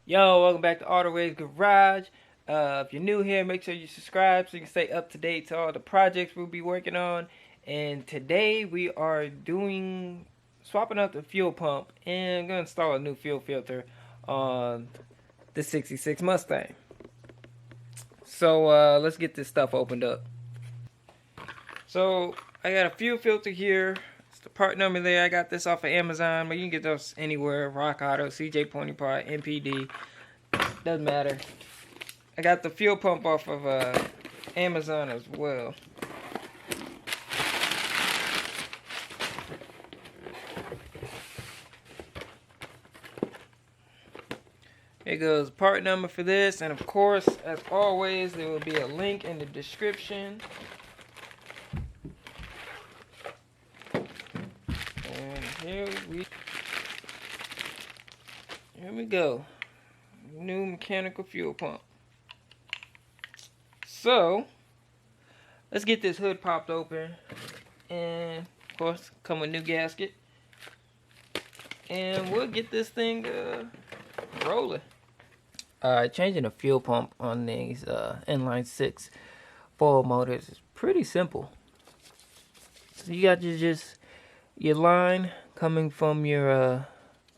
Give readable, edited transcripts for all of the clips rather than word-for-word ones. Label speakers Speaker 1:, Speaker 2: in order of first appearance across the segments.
Speaker 1: Yo, welcome back to Autoways Garage. If you're new here, make sure you subscribe so you can stay up to date to all the projects we'll be working on. And today we are swapping out the fuel pump and gonna install a new fuel filter on the 66 Mustang. So let's get this stuff opened up. So I got a fuel filter here. It's the part number there. I got this off of Amazon, but you can get those anywhere. Rock Auto, CJ Pony Part, MPD. Doesn't matter. I got the fuel pump off of Amazon as well. Here goes part number for this, and of course, as always, there will be a link in the description. And here we go. New mechanical fuel pump. So let's get this hood popped open, and of course come with new gasket, and we'll get this thing rolling. Alright, changing the fuel pump on these inline 6 foil motors is pretty simple. So you got your line coming from your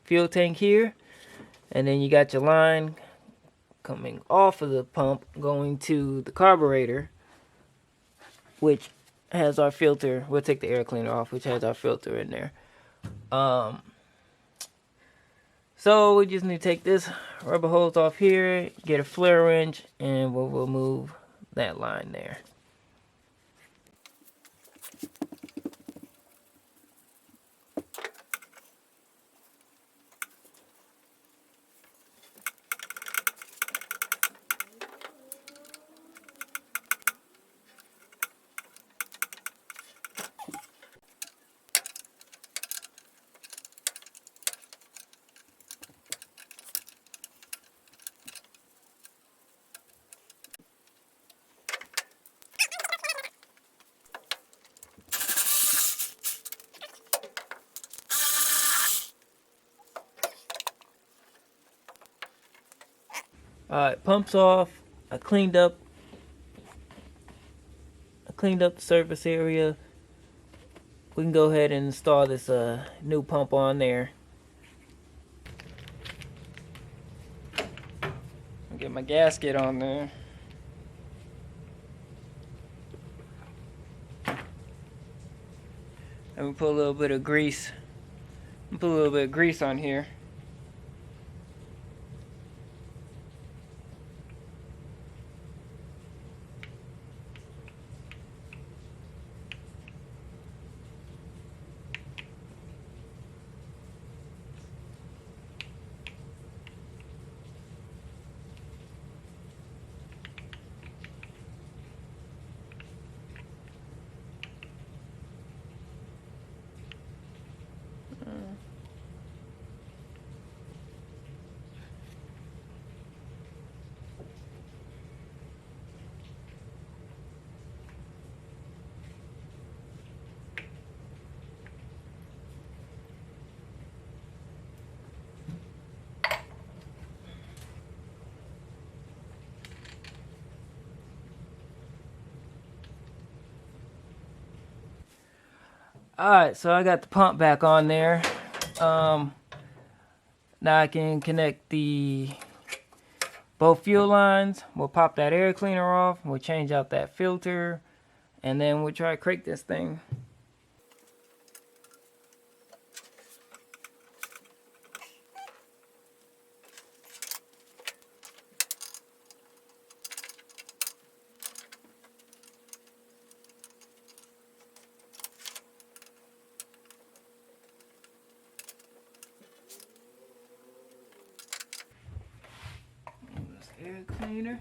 Speaker 1: fuel tank here, and then you got your line coming off of the pump going to the carburetor, which has our filter. We'll take the air cleaner off, which has our filter in there. So we just need to take this rubber hose off here, get a flare wrench, and we'll remove that line there. Alright, pumps off. I cleaned up the surface area. We can go ahead and install this new pump on there. I'll get my gasket on there. And we put a little bit of grease. Put a little bit of grease on here. Alright, so I got the pump back on there. Now I can connect both fuel lines. We'll pop that air cleaner off. We'll change out that filter. And then we'll try to crank this thing. Air cleaner.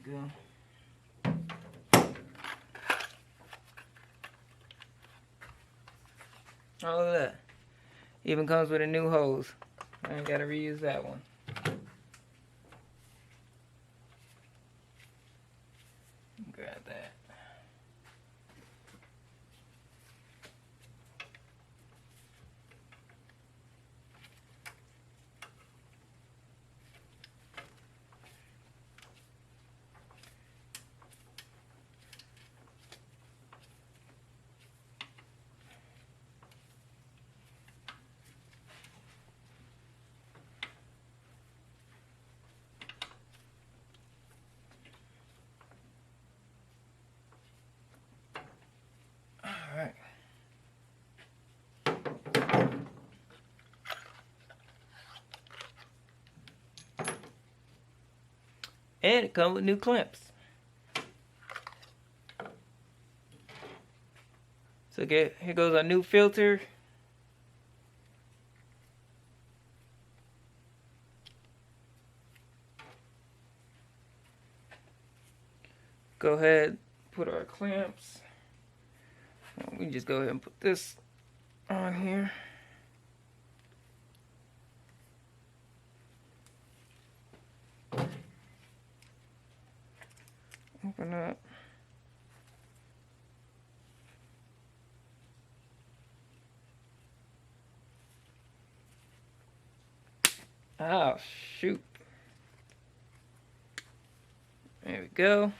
Speaker 1: go. Oh, look at that. Even comes with a new hose. I ain't gotta reuse that one. Grab that. Alright. And it comes with new clamps. So here goes our new filter. Go ahead, put our clamps. We can just go ahead and put this on here. Open up. Oh, shoot. There we go.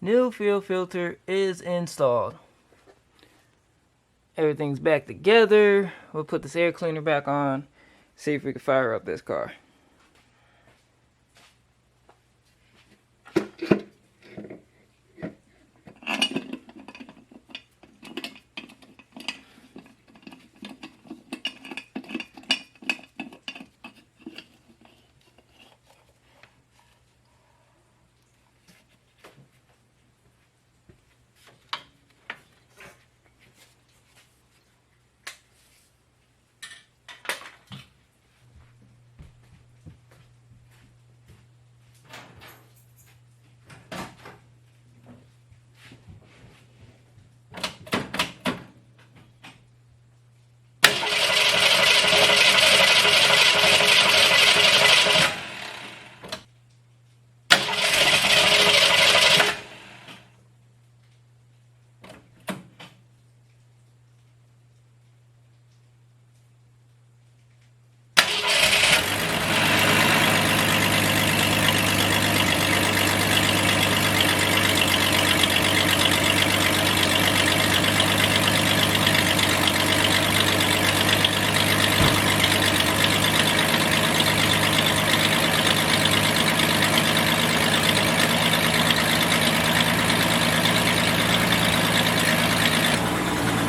Speaker 1: New fuel filter is installed. Everything's back together. We'll put this air cleaner back on. See if we can fire up this car.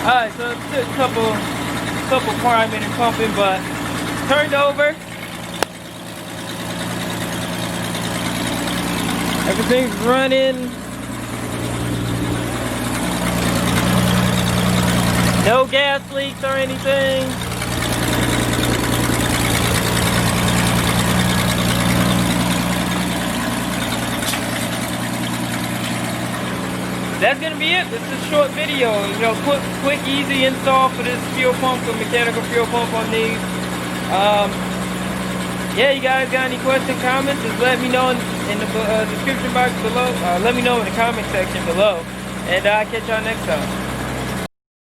Speaker 1: Alright, so it took a couple priming and pumping, but turned over. Everything's running. No gas leaks or anything. that's gonna be it. This is a short video. You know, quick, easy install for this fuel pump, the mechanical fuel pump on these. Yeah, you guys got any questions, comments? Just let me know in the description box below. Let me know in the comment section below, and I'll catch y'all next time.